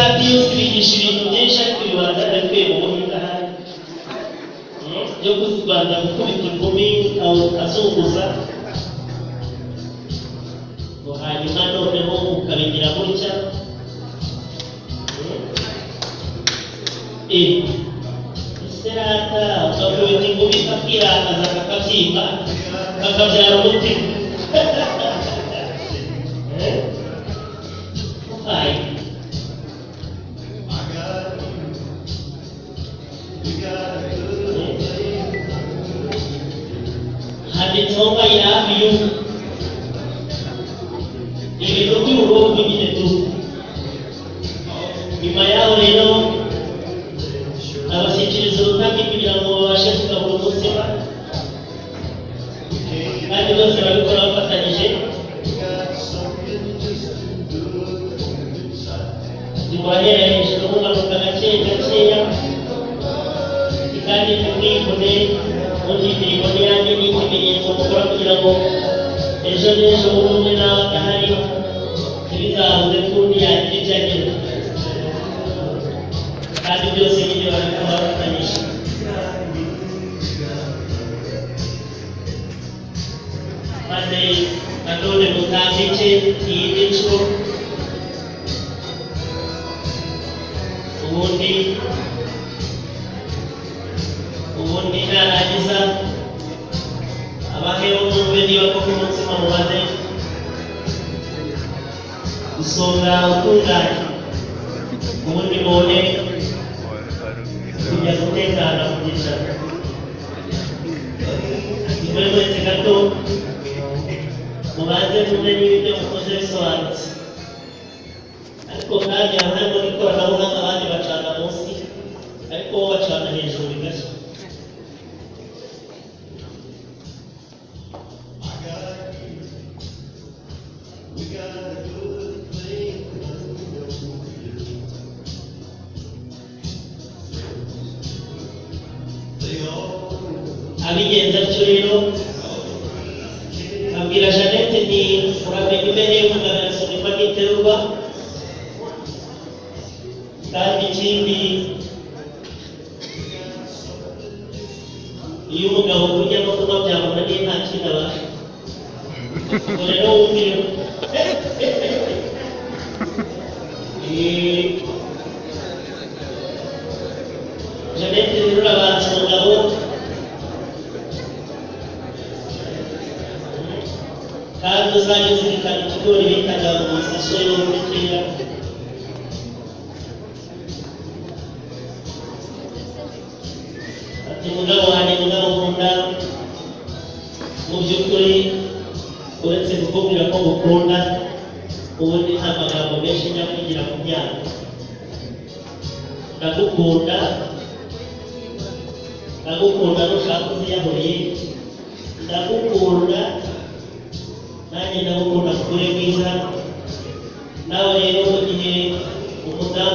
radiyo zibigisha ibintu byinshi ariko ibibanza bikwiye mu buhinga hari byo kuzibanza gukubita ingumi azunguza ngo hanyuma noneho ukabigira gutya iserata ukakubita ingumi kakirakaza kakabyimba kakabyara umutima handitseho I love you ibintu by'uruhu nyine tu nyuma yaho rero abashyikiriza urutambi kugira ngo babashe kugabura umutsima kandi bose babikora bafatanyije zibahera hejuru mumanuka gake gakeya kandi ntimwibone undi mirimo yanjye ni ikimenyetso mukora kugira ngo ejo n'ejo umwe nawe adahari ntibizahuze kundi yagira ibyo agira kandi byose nyine babikora bafatanyije maze nanone mutambike iyindi nshuro ubundi narangiza abaheho numve niba koko umutsima mumaze gusonga utunganye ubundi mubone kujya gutekana ku gishaka nyuma wese gato mubanze mumve niba ibyo mukoze bisobanutse ariko kandi haba harimo n'ikoranabuhanga abandi bacana munsi ariko bo bacana hejuru bigashya abigenza atyo rero abwira Jeannette ni uramenye imbere y'umugabo yasunikwa n'iterurwa kandi ikindi iyo umugabo kurya no kunywa byamunaniye nta kindi abasha ubwo rero wumvire Jeannette rero urabanza umugabo kandi uzajya uzirikana ikigori bitaga mu masashe yo muri kera ati mugabo wanjye mugabo nkunda mu by'ukuri uretse kukubwira ko ngukunda ubundi nta magambo menshi njya kugira ku myaka ndagukunda nushaka uziyahuriye ndagukunda nanjye ndagukunda kure